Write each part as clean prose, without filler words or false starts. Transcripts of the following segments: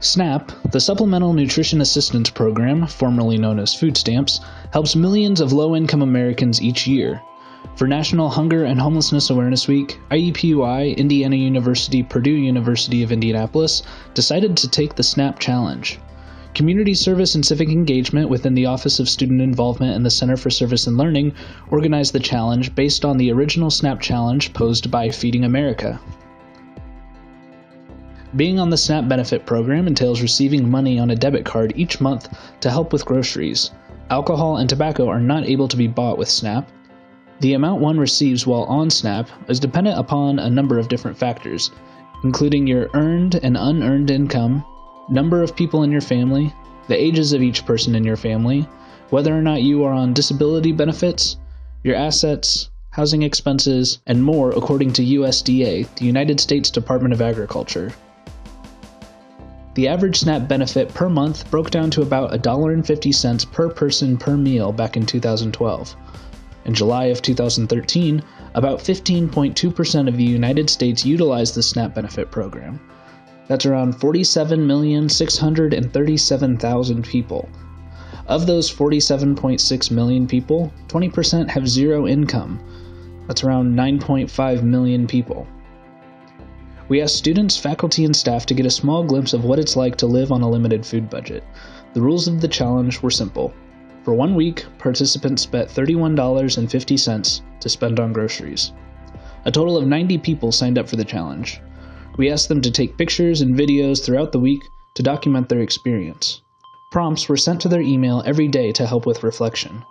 SNAP, the Supplemental Nutrition Assistance Program, formerly known as food stamps, helps millions of low-income Americans each year. For National Hunger and Homelessness Awareness Week, IUPUI, Indiana University, Purdue University of Indianapolis, decided to take the SNAP Challenge. Community service and civic engagement within the Office of Student Involvement and the Center for Service and Learning organized the challenge based on the original SNAP Challenge posed by Feeding America. Being on the SNAP benefit program entails receiving money on a debit card each month to help with groceries. Alcohol and tobacco are not able to be bought with SNAP. The amount one receives while on SNAP is dependent upon a number of different factors, including your earned and unearned income, number of people in your family, the ages of each person in your family, whether or not you are on disability benefits, your assets, housing expenses, and more according to USDA, the United States Department of Agriculture. The average SNAP benefit per month broke down to about $1.50 per person per meal back in 2012. In July of 2013, about 15.2% of the United States utilized the SNAP benefit program. That's around 47,637,000 people. Of those 47.6 million people, 20% have zero income. That's around 9.5 million people. We asked students, faculty, and staff to get a small glimpse of what it's like to live on a limited food budget. The rules of the challenge were simple. For 1 week, participants spent $31.50 to spend on groceries. A total of 90 people signed up for the challenge. We asked them to take pictures and videos throughout the week to document their experience. Prompts were sent to their email every day to help with reflection.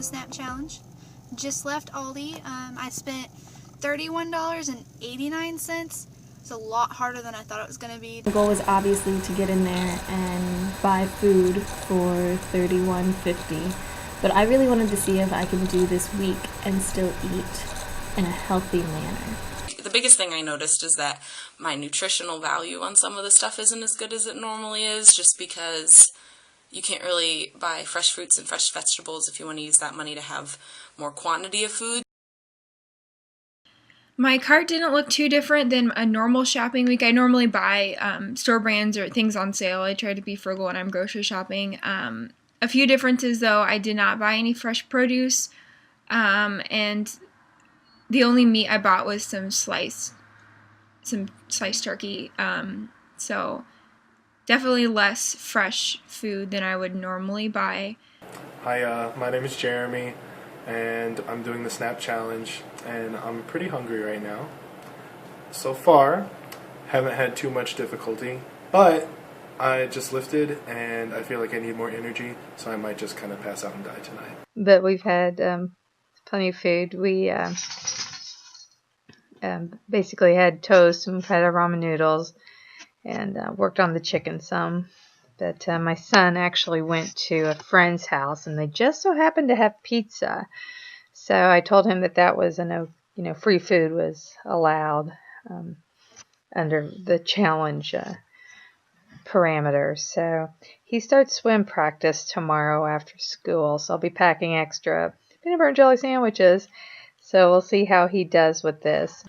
SNAP challenge. Just left Aldi. I spent $31.89. It's a lot harder than I thought it was going to be. The goal was obviously to get in there and buy food for $31.50, but I really wanted to see if I can do this week and still eat in a healthy manner. The biggest thing I noticed is that my nutritional value on some of the stuff isn't as good as it normally is, just because you can't really buy fresh fruits and fresh vegetables if you want to use that money to have more quantity of food. My cart didn't look too different than a normal shopping week. I normally buy store brands or things on sale. I try to be frugal when I'm grocery shopping. A few differences though, I did not buy any fresh produce, and the only meat I bought was some sliced turkey. So definitely less fresh food than I would normally buy. Hi, my name is Jeremy, and I'm doing the SNAP Challenge, and I'm pretty hungry right now. So far, haven't had too much difficulty, but I just lifted, and I feel like I need more energy, so I might just kind of pass out and die tonight. But we've had plenty of food. We basically had toast, and we've had our ramen noodles, and worked on the chicken some. But my son actually went to a friend's house, and they just so happened to have pizza. So I told him that was free food was allowed under the challenge parameters. So he starts swim practice tomorrow after school. So I'll be packing extra peanut butter and jelly sandwiches. So we'll see how he does with this.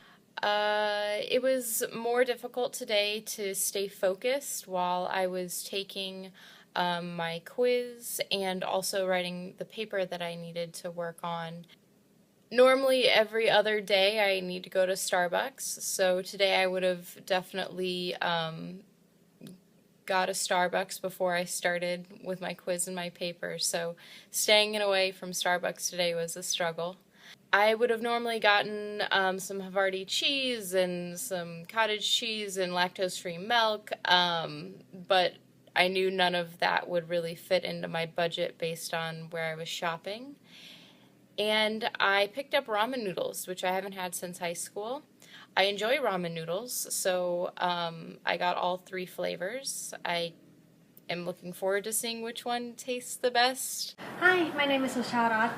It was more difficult today to stay focused while I was taking my quiz and also writing the paper that I needed to work on. Normally every other day I need to go to Starbucks, so today I would have definitely got a Starbucks before I started with my quiz and my paper, so staying away from Starbucks today was a struggle. I would have normally gotten some Havarti cheese and some cottage cheese and lactose-free milk, but I knew none of that would really fit into my budget based on where I was shopping. And I picked up ramen noodles, which I haven't had since high school. I enjoy ramen noodles, so I got all 3 flavors. I am looking forward to seeing which one tastes the best. Hi, my name is Usharat.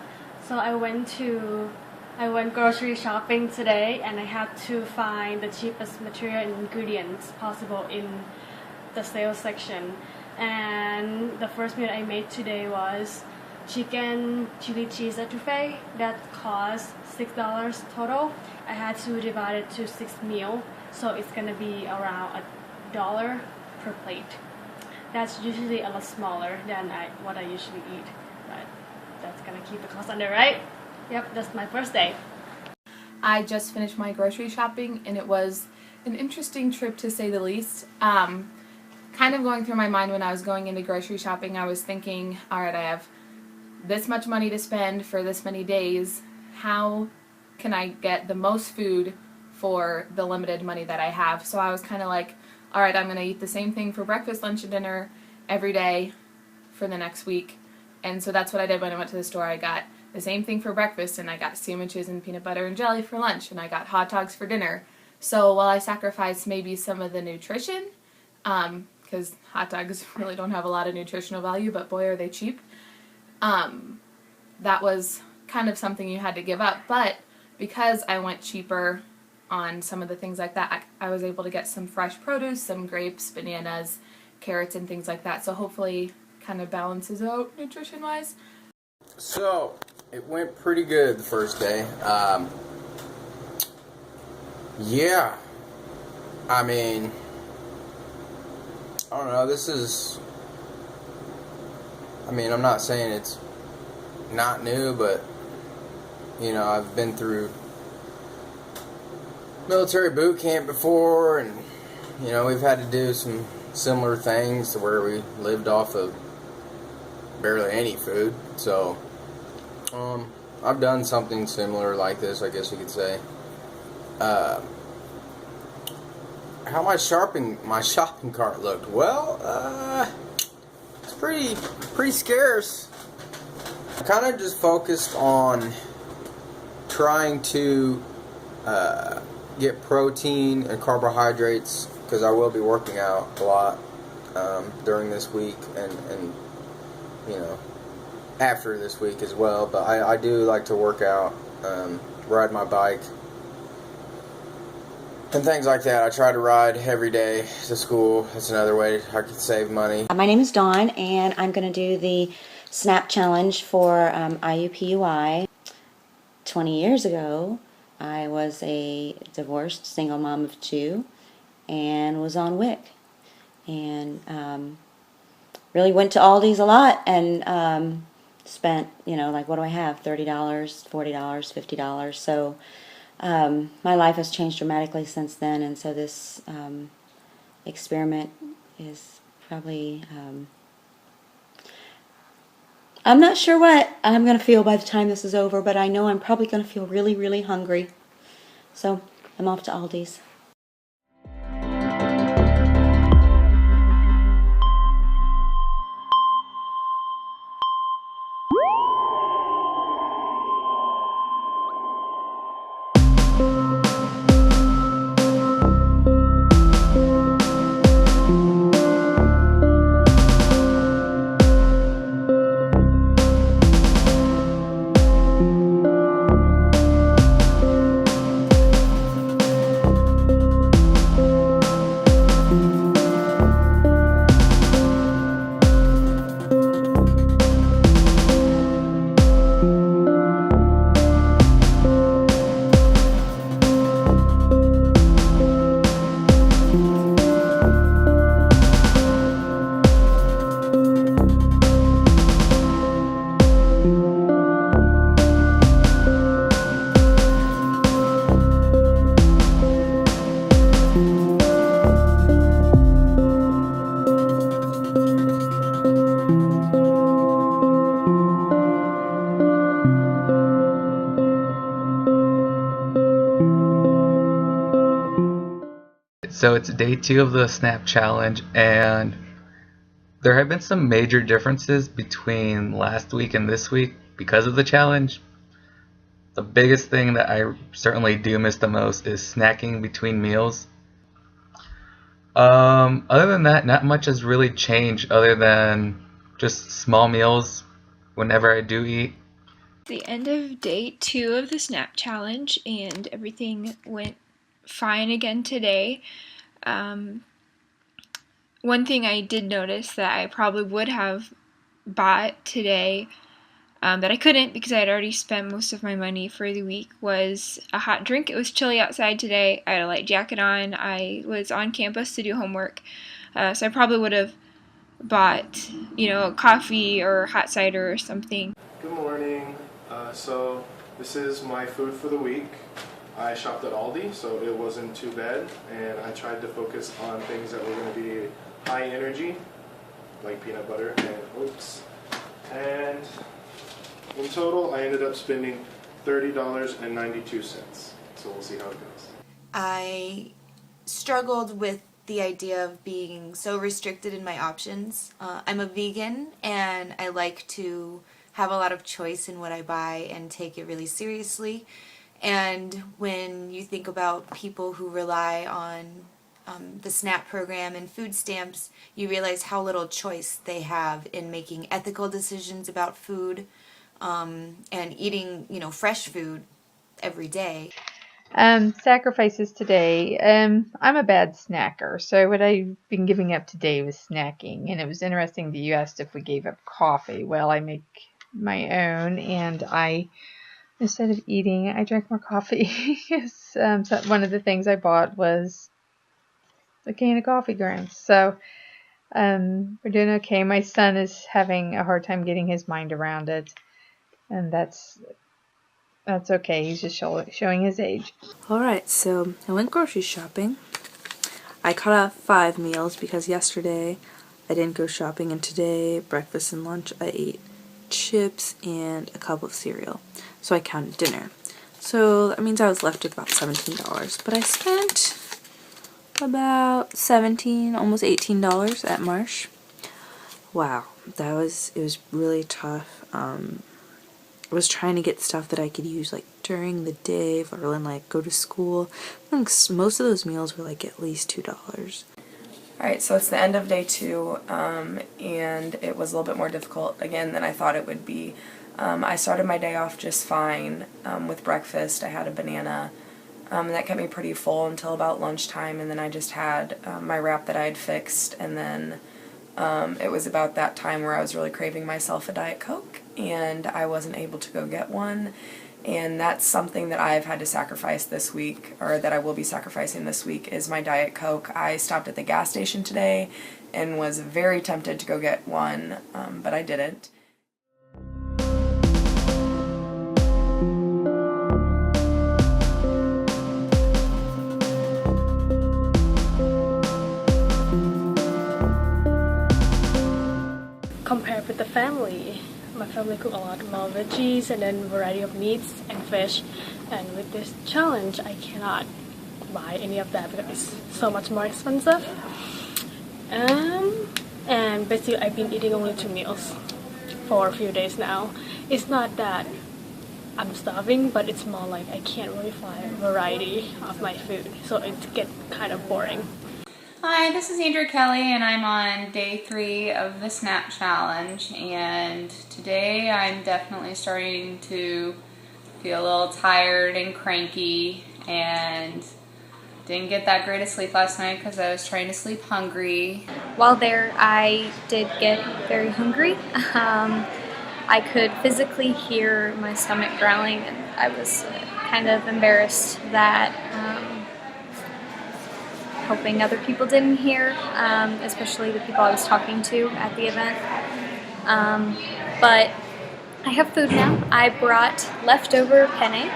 So I went grocery shopping today, and I had to find the cheapest material and ingredients possible in the sales section. And the first meal I made today was chicken chili cheese etouffee that cost $6 total. I had to divide it to 6 meals, so it's gonna be around $1 per plate. That's usually a lot smaller than what I usually eat, but that's gonna keep the cost under, right? Yep, that's my first day. I just finished my grocery shopping and it was an interesting trip to say the least. Kind of going through my mind when I was going into grocery shopping, I was thinking, alright, I have this much money to spend for this many days. How can I get the most food for the limited money that I have? So I was kind of like, alright, I'm going to eat the same thing for breakfast, lunch, and dinner every day for the next week. And so that's what I did when I went to the store. I got the same thing for breakfast, and I got sandwiches and peanut butter and jelly for lunch, and I got hot dogs for dinner. So while I sacrificed maybe some of the nutrition, because hot dogs really don't have a lot of nutritional value, but boy are they cheap, that was kind of something you had to give up. But because I went cheaper on some of the things like that, I was able to get some fresh produce, some grapes, bananas, carrots, and things like that. So hopefully kind of balances out nutrition-wise. So, it went pretty good the first day. Yeah. I mean, I don't know, I'm not saying it's not new, but, you know, I've been through military boot camp before, and, you know, we've had to do some similar things to where we lived off of barely any food, so, I've done something similar like this, I guess you could say. How my shopping cart looked? Well, it's pretty scarce. I kind of just focused on trying to get protein and carbohydrates, because I will be working out a lot during this week and you know, after this week as well. But I do like to work out, ride my bike, and things like that. I try to ride every day to school. That's another way I could save money. My name is Dawn, and I'm going to do the SNAP challenge for IUPUI. 20 years ago, I was a divorced single mom of 2 and was on WIC. And really went to Aldi's a lot and spent, you know, like, what do I have? $30, $40, $50. So my life has changed dramatically since then, and so this experiment is probably, I'm not sure what I'm going to feel by the time this is over, but I know I'm probably going to feel really, really hungry. So I'm off to Aldi's. So it's day 2 of the SNAP challenge, and there have been some major differences between last week and this week because of the challenge. The biggest thing that I certainly do miss the most is snacking between meals. Other than that, not much has really changed other than just small meals whenever I do eat. The end of day 2 of the SNAP challenge, and everything went fine again today. One thing I did notice that I probably would have bought today that I couldn't because I had already spent most of my money for the week was a hot drink. It was chilly outside today. I had a light jacket on. I was on campus to do homework. So I probably would have bought, coffee or hot cider or something. Good morning. So this is my food for the week. I shopped at Aldi, so it wasn't too bad, and I tried to focus on things that were going to be high energy, like peanut butter and oats. And in total, I ended up spending $30.92. So we'll see how it goes. I struggled with the idea of being so restricted in my options. I'm a vegan, and I like to have a lot of choice in what I buy and take it really seriously. And when you think about people who rely on the SNAP program and food stamps, you realize how little choice they have in making ethical decisions about food and eating, fresh food every day. Sacrifices today. I'm a bad snacker, so what I've been giving up today was snacking. And it was interesting that you asked if we gave up coffee. Well, I make my own, and instead of eating, I drank more coffee. Yes, so one of the things I bought was a can of coffee grounds. So we're doing okay. My son is having a hard time getting his mind around it, and that's okay. He's just showing his age. Alright, so I went grocery shopping. I cut off 5 meals because yesterday I didn't go shopping, and today, breakfast and lunch, I ate chips and a cup of cereal. So I counted dinner. So that means I was left with about $17. But I spent about $17, almost $18 at Marsh. Wow, it was really tough. I was trying to get stuff that I could use like during the day or when like go to school. I think most of those meals were like at least $2. Alright, so it's the end of day 2, and it was a little bit more difficult again than I thought it would be. I started my day off just fine with breakfast. I had a banana, and that kept me pretty full until about lunchtime, and then I just had my wrap that I had fixed, and then it was about that time where I was really craving myself a Diet Coke, and I wasn't able to go get one. And that's something that I've had to sacrifice this week, or that I will be sacrificing this week, is my Diet Coke. I stopped at the gas station today and was very tempted to go get one, but I didn't. Compared with the family, my family cook a lot more veggies and then variety of meats and fish, and with this challenge I cannot buy any of that because it's so much more expensive. And basically I've been eating only 2 meals for a few days now. It's not that I'm starving, but it's more like I can't really find variety of my food, so it gets kind of boring. Hi, this is Andrew Kelly, and I'm on day 3 of the SNAP challenge, and today I'm definitely starting to feel a little tired and cranky, and didn't get that great of sleep last night because I was trying to sleep hungry. While there, I did get very hungry. I could physically hear my stomach growling, and I was kind of embarrassed that hoping other people didn't hear, especially the people I was talking to at the event. But I have food now. I brought leftover penne.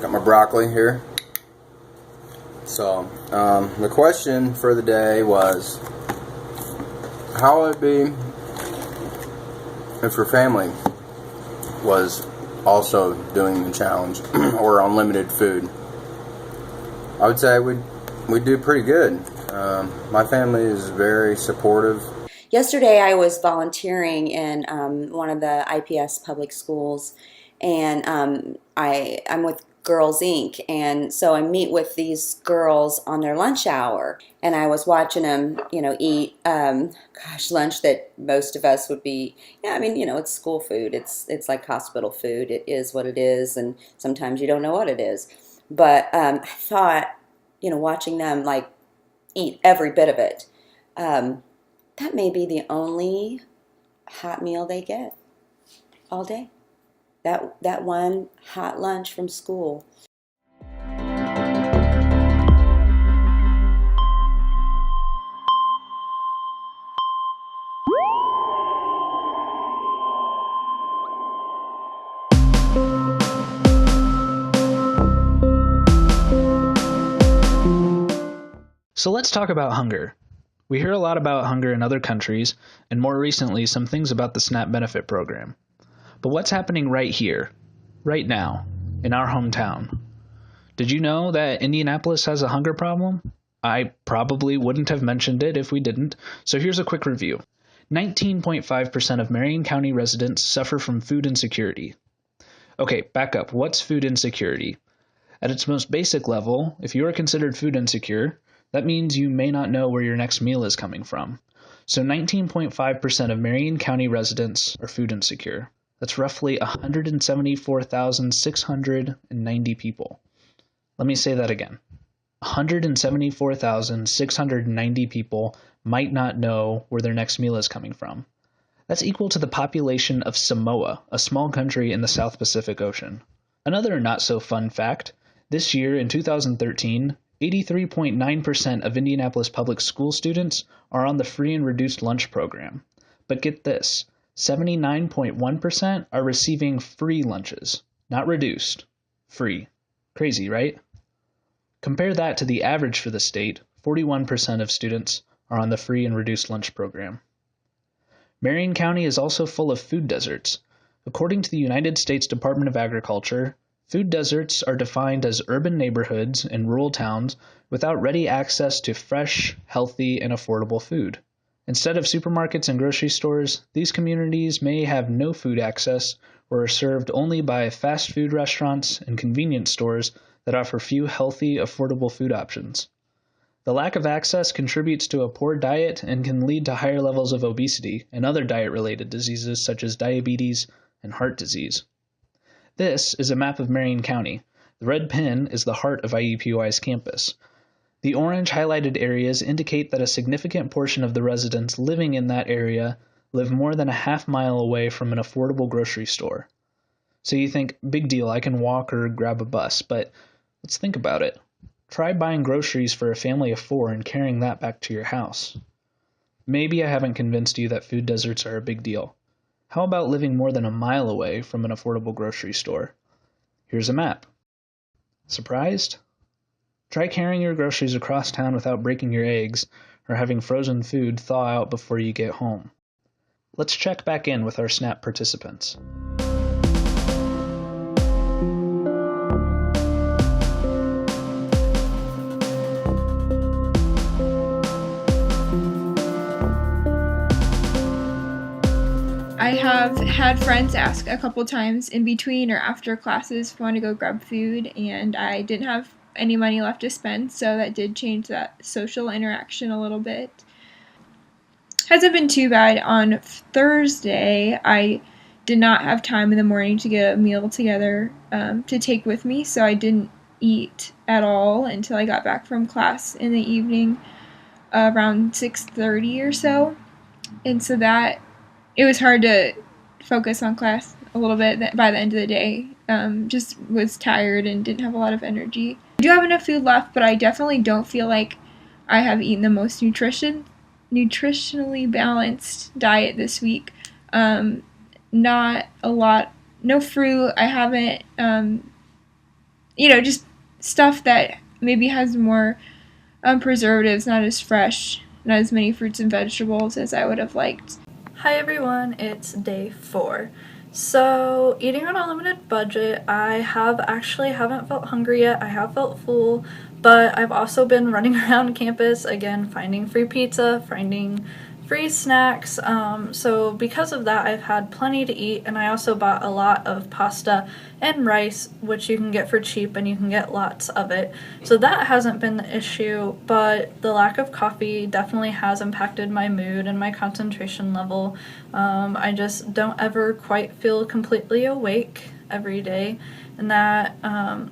Got my broccoli here. So, the question for the day was, how would it be if your family was also doing the challenge or on limited food? I would say we'd do pretty good. My family is very supportive. Yesterday I was volunteering in one of the IPS public schools, and I'm with Girls Inc. And so I meet with these girls on their lunch hour, and I was watching them, eat, lunch that most of us would be, it's school food. It's like hospital food. It is what it is, and sometimes you don't know what it is. But I thought, watching them like eat every bit of it, That may be the only hot meal they get all day. That one hot lunch from school. So let's talk about hunger. We hear a lot about hunger in other countries, and more recently, some things about the SNAP benefit program. But what's happening right here, right now, in our hometown? Did you know that Indianapolis has a hunger problem? I probably wouldn't have mentioned it if we didn't, so here's a quick review. 19.5% of Marion County residents suffer from food insecurity. Okay, back up. What's food insecurity? At its most basic level, if you are considered food insecure, that means you may not know where your next meal is coming from. So 19.5% of Marion County residents are food insecure. That's roughly 174,690 people. Let me say that again. 174,690 people might not know where their next meal is coming from. That's equal to the population of Samoa, a small country in the South Pacific Ocean. Another not-so-fun fact, this year in 2013, 83.9% of Indianapolis public school students are on the free and reduced lunch program. But get this, 79.1% are receiving free lunches, not reduced, free. Crazy, right? Compare that to the average for the state, 41% of students are on the free and reduced lunch program. Marion County is also full of food deserts. According to the United States Department of Agriculture, food deserts are defined as urban neighborhoods and rural towns without ready access to fresh, healthy, and affordable food. Instead of supermarkets and grocery stores, these communities may have no food access or are served only by fast food restaurants and convenience stores that offer few healthy, affordable food options. The lack of access contributes to a poor diet and can lead to higher levels of obesity and other diet-related diseases such as diabetes and heart disease. This is a map of Marion County. The red pin is the heart of IUPUI's campus. The orange highlighted areas indicate that a significant portion of the residents living in that area live more than a half-mile away from an affordable grocery store. So you think, big deal, I can walk or grab a bus, but let's think about it. Try buying groceries for a family of 4 and carrying that back to your house. Maybe I haven't convinced you that food deserts are a big deal. How about living more than a mile away from an affordable grocery store? Here's a map. Surprised? Try carrying your groceries across town without breaking your eggs or having frozen food thaw out before you get home. Let's check back in with our SNAP participants. I have had friends ask a couple times in between or after classes if I want to go grab food, and I didn't have any money left to spend, so that did change that social interaction a little bit. Hasn't been too bad. On Thursday, I did not have time in the morning to get a meal together to take with me, so I didn't eat at all until I got back from class in the evening around 6:30 or so, and so that it was hard to focus on class a little bit by the end of the day. Just was tired and didn't have a lot of energy. I do have enough food left, but I definitely don't feel like I have eaten the most nutritionally balanced diet this week. Not a lot, no fruit. I haven't, just stuff that maybe has more preservatives, not as fresh, not as many fruits and vegetables as I would have liked. Hi everyone, it's day 4. So, eating on a limited budget, I haven't felt hungry yet. I have felt full, but I've also been running around campus, again, finding free pizza, finding free snacks. So because of that, I've had plenty to eat, and I also bought a lot of pasta and rice, which you can get for cheap, and you can get lots of it. So that hasn't been the issue, but the lack of coffee definitely has impacted my mood and my concentration level. I just don't ever quite feel completely awake every day, and that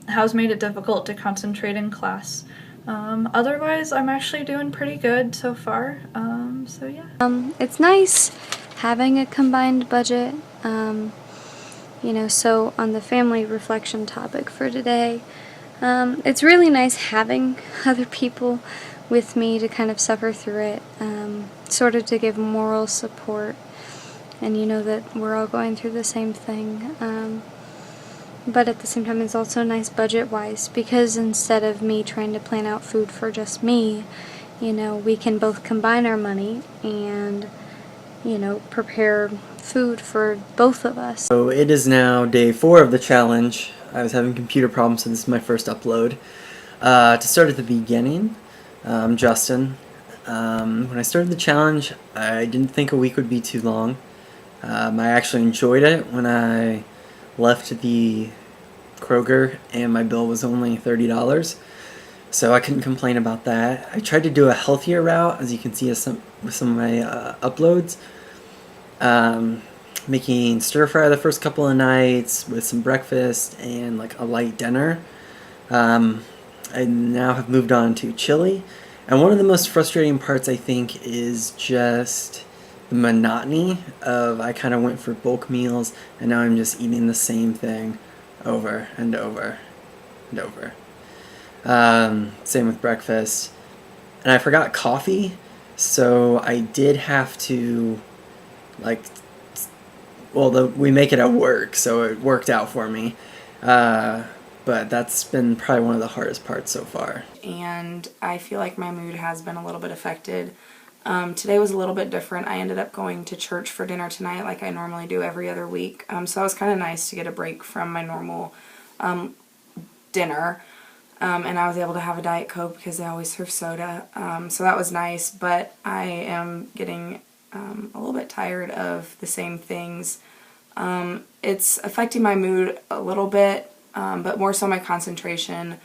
has made it difficult to concentrate in class. Otherwise, I'm actually doing pretty good so far. So yeah. It's nice having a combined budget. So on the family reflection topic for today, it's really nice having other people with me to kind of suffer through it, sort of to give moral support, and that we're all going through the same thing. But at the same time, it's also nice budget-wise, because instead of me trying to plan out food for just me, we can both combine our money and, prepare food for both of us. So it is now day 4 of the challenge. I was having computer problems, so this is my first upload. To start at the beginning, I'm Justin. When I started the challenge, I didn't think a week would be too long. I actually enjoyed it when I left the Kroger and my bill was only $30. So I couldn't complain about that. I tried to do a healthier route, as you can see with some of my uploads. Making stir fry the first couple of nights with some breakfast and like a light dinner. I now have moved on to chili. And one of the most frustrating parts, I think, is just the monotony of I kind of went for bulk meals and now I'm just eating the same thing over and over and over. Same with breakfast. And I forgot coffee, so I did have to, we make it at work, so it worked out for me. But that's been probably one of the hardest parts so far. And I feel like my mood has been a little bit affected. Today was a little bit different. I ended up going to church for dinner tonight like I normally do every other week. So that was kind of nice to get a break from my normal dinner. And I was able to have a Diet Coke because they always serve soda. So that was nice, but I am getting a little bit tired of the same things. It's affecting my mood a little bit, but more so my concentration.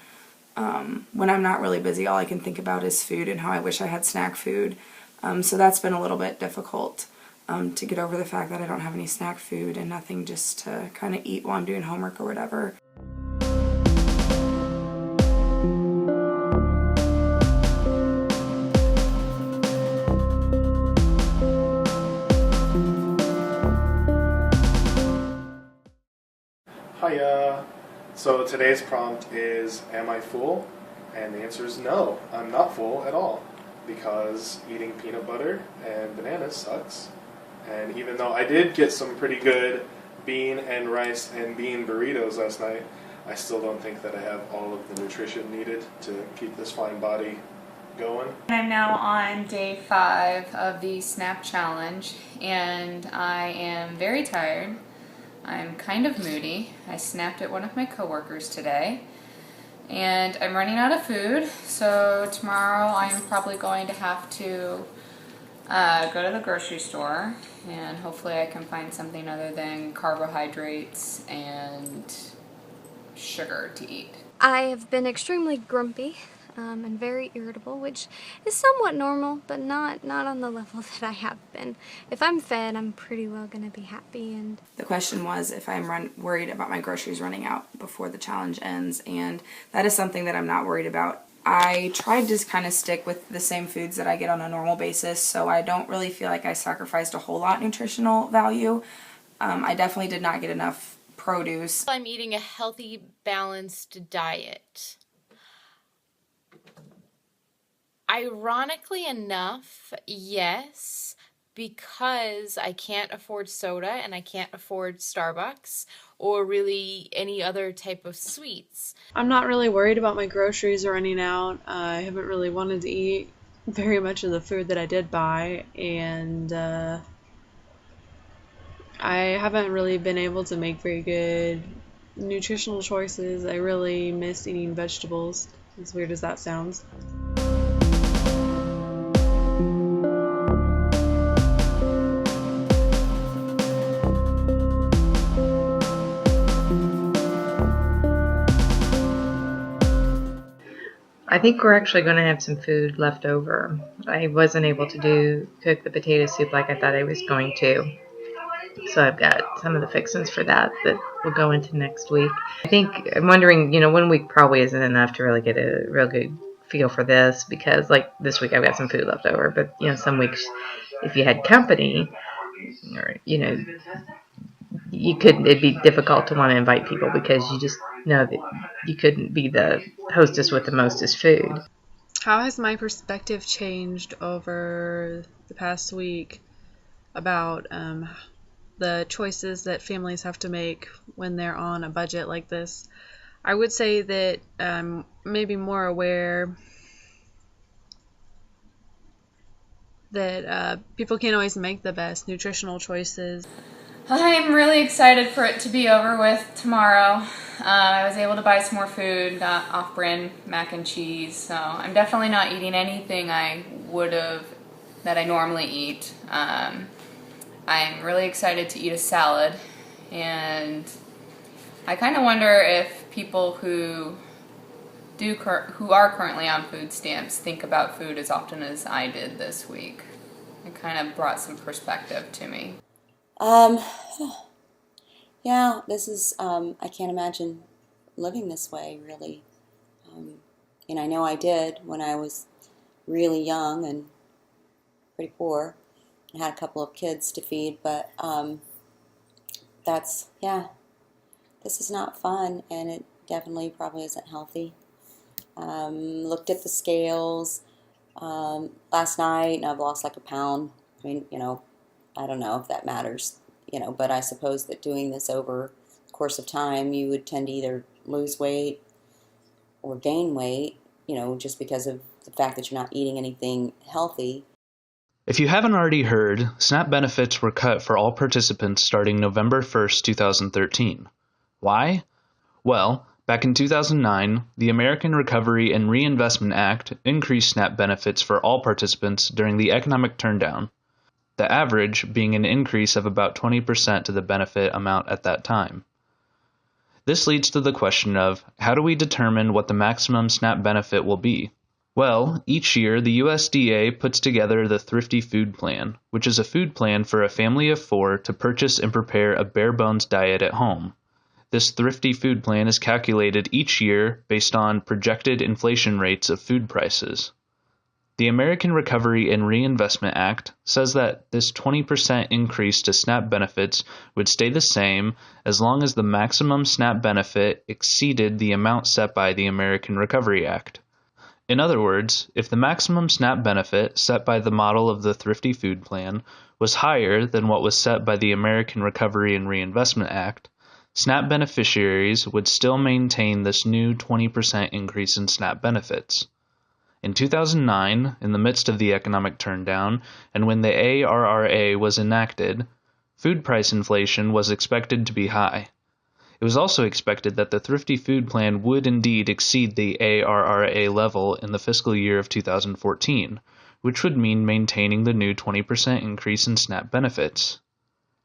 When I'm not really busy, all I can think about is food and how I wish I had snack food. So that's been a little bit difficult to get over the fact that I don't have any snack food and nothing just to kind of eat while I'm doing homework or whatever. Hiya! So today's prompt is, am I full? And the answer is no, I'm not full at all, because eating peanut butter and bananas sucks. And even though I did get some pretty good bean and rice and bean burritos last night, I still don't think that I have all of the nutrition needed to keep this fine body going. I'm now on day 5 of the SNAP challenge, and I am very tired. I'm kind of moody. I snapped at one of my coworkers today, and I'm running out of food, so tomorrow I'm probably going to have to go to the grocery store, and hopefully I can find something other than carbohydrates and sugar to eat. I have been extremely grumpy and very irritable, which is somewhat normal, but not on the level that I have been. If I'm fed, I'm pretty well going to be happy. And the question was if I'm worried about my groceries running out before the challenge ends, and that is something that I'm not worried about. I tried to kind of stick with the same foods that I get on a normal basis, so I don't really feel like I sacrificed a whole lot nutritional value. I definitely did not get enough produce. I'm eating a healthy, balanced diet. Ironically enough, yes, because I can't afford soda and I can't afford Starbucks or really any other type of sweets. I'm not really worried about my groceries running out. I haven't really wanted to eat very much of the food that I did buy, and I haven't really been able to make very good nutritional choices. I really miss eating vegetables, as weird as that sounds. I think we're actually going to have some food left over. I wasn't able to cook the potato soup like I thought I was going to. So I've got some of the fixings for that will go into next week. I'm wondering, 1 week probably isn't enough to really get a real good feel for this because, like, this week I've got some food left over, but, you know, some weeks if you had company, or, you know, it'd be difficult to want to invite people because you just know that you couldn't be the hostess with the mostest food. How has my perspective changed over the past week about the choices that families have to make when they're on a budget like this? I would say that I'm maybe more aware that people can't always make the best nutritional choices. I'm really excited for it to be over with tomorrow. I was able to buy some more food, got off-brand mac and cheese, so I'm definitely not eating anything that I normally eat. I'm really excited to eat a salad, and I kind of wonder if people who are currently on food stamps think about food as often as I did this week. It kind of brought some perspective to me. Yeah, this is, I can't imagine living this way, really. And I know I did when I was really young and pretty poor and had a couple of kids to feed, but this is not fun, and it definitely probably isn't healthy. Looked at the scales last night, and I've lost like a pound. I mean, you know, I don't know if that matters, you know, but I suppose that doing this over the course of time, you would tend to either lose weight or gain weight, you know, just because of the fact that you're not eating anything healthy. If you haven't already heard, SNAP benefits were cut for all participants starting November 1st, 2013. Why? Well, back in 2009, the American Recovery and Reinvestment Act increased SNAP benefits for all participants during the economic turndown, the average being an increase of about 20% to the benefit amount at that time. This leads to the question of, how do we determine what the maximum SNAP benefit will be? Well, each year the USDA puts together the Thrifty Food Plan, which is a food plan for a family of 4 to purchase and prepare a bare-bones diet at home. This Thrifty Food Plan is calculated each year based on projected inflation rates of food prices. The American Recovery and Reinvestment Act says that this 20% increase to SNAP benefits would stay the same as long as the maximum SNAP benefit exceeded the amount set by the American Recovery Act. In other words, if the maximum SNAP benefit set by the model of the Thrifty Food Plan was higher than what was set by the American Recovery and Reinvestment Act, SNAP beneficiaries would still maintain this new 20% increase in SNAP benefits. In 2009, in the midst of the economic turndown, and when the ARRA was enacted, food price inflation was expected to be high. It was also expected that the Thrifty Food Plan would indeed exceed the ARRA level in the fiscal year of 2014, which would mean maintaining the new 20% increase in SNAP benefits.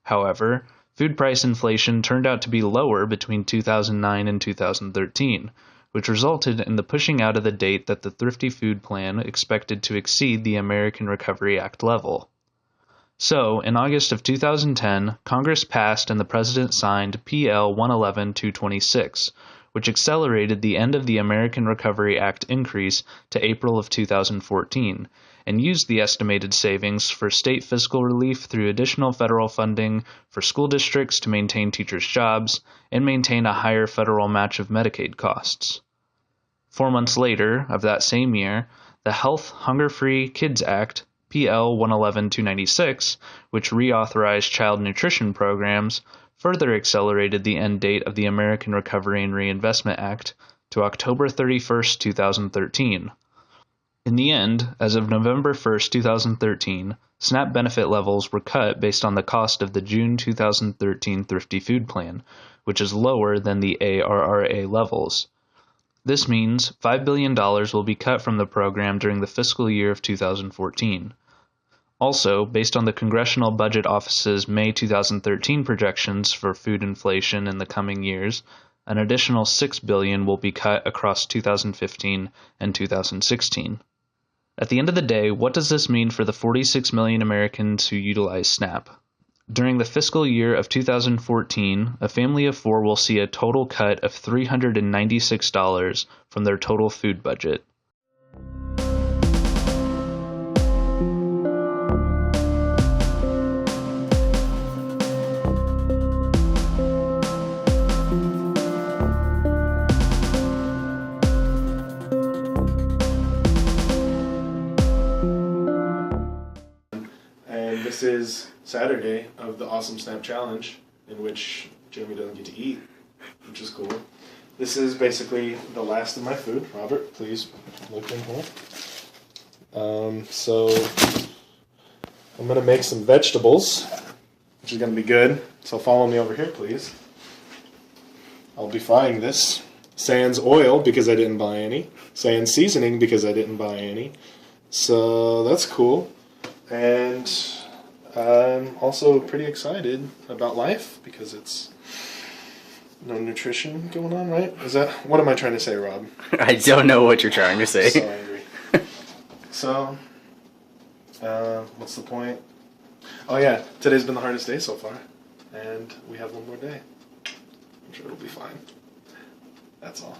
However, food price inflation turned out to be lower between 2009 and 2013, which resulted in the pushing out of the date that the Thrifty Food Plan expected to exceed the American Recovery Act level. So, in August of 2010, Congress passed and the President signed PL 111-226, which accelerated the end of the American Recovery Act increase to April of 2014, and used the estimated savings for state fiscal relief through additional federal funding for school districts to maintain teachers' jobs and maintain a higher federal match of Medicaid costs. 4 months later, of that same year, the Health Hunger-Free Kids Act, PL 111-296, which reauthorized child nutrition programs, further accelerated the end date of the American Recovery and Reinvestment Act to October 31, 2013. In the end, as of November 1, 2013, SNAP benefit levels were cut based on the cost of the June 2013 Thrifty Food Plan, which is lower than the ARRA levels. This means $5 billion will be cut from the program during the fiscal year of 2014. Also, based on the Congressional Budget Office's May 2013 projections for food inflation in the coming years, an additional $6 billion will be cut across 2015 and 2016. At the end of the day, what does this mean for the 46 million Americans who utilize SNAP? During the fiscal year of 2014, a family of 4 will see a total cut of $396 from their total food budget. this is Saturday of the Awesome Snap Challenge, in which Jeremy doesn't get to eat, which is cool. This is basically the last of my food. Robert, please look in here. So I'm going to make some vegetables, which is going to be good. So follow me over here, please. I'll be frying this. Sans oil, because I didn't buy any. Sans seasoning, because I didn't buy any. So that's cool. And I'm also pretty excited about life, because it's no nutrition going on, right? What am I trying to say, Rob? I don't know what you're trying to say. So angry. So, what's the point? Oh yeah, today's been the hardest day so far. And we have one more day. I'm sure it'll be fine. That's all.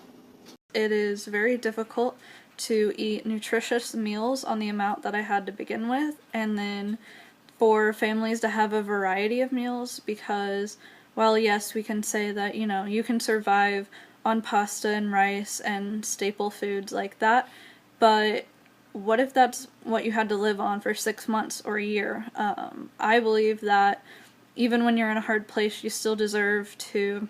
It is very difficult to eat nutritious meals on the amount that I had to begin with, and then for families to have a variety of meals, because while yes, we can say that, you can survive on pasta and rice and staple foods like that, but what if that's what you had to live on for 6 months or a year? I believe that even when you're in a hard place, you still deserve to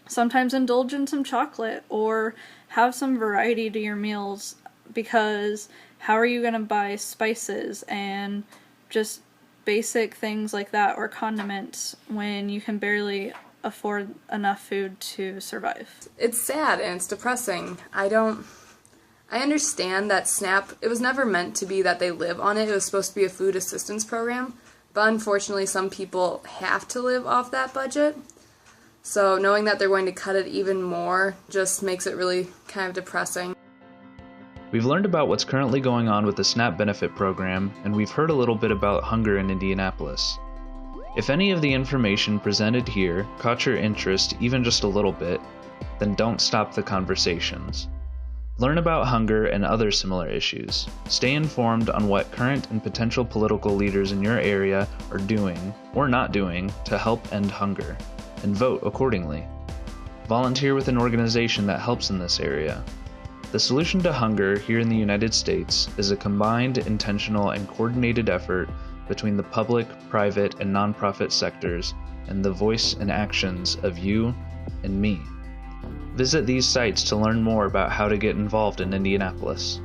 sometimes indulge in some chocolate or have some variety to your meals, because how are you going to buy spices and just basic things like that, or condiments, when you can barely afford enough food to survive? It's sad and it's depressing. I understand that SNAP, it was never meant to be that they live on it. It was supposed to be a food assistance program, but unfortunately some people have to live off that budget. So knowing that they're going to cut it even more just makes it really kind of depressing. We've learned about what's currently going on with the SNAP benefit program, and we've heard a little bit about hunger in Indianapolis. If any of the information presented here caught your interest even just a little bit, then don't stop the conversations. Learn about hunger and other similar issues. Stay informed on what current and potential political leaders in your area are doing or not doing to help end hunger, and vote accordingly. Volunteer with an organization that helps in this area. The solution to hunger here in the United States is a combined, intentional, and coordinated effort between the public, private, and nonprofit sectors, and the voice and actions of you and me. Visit these sites to learn more about how to get involved in Indianapolis.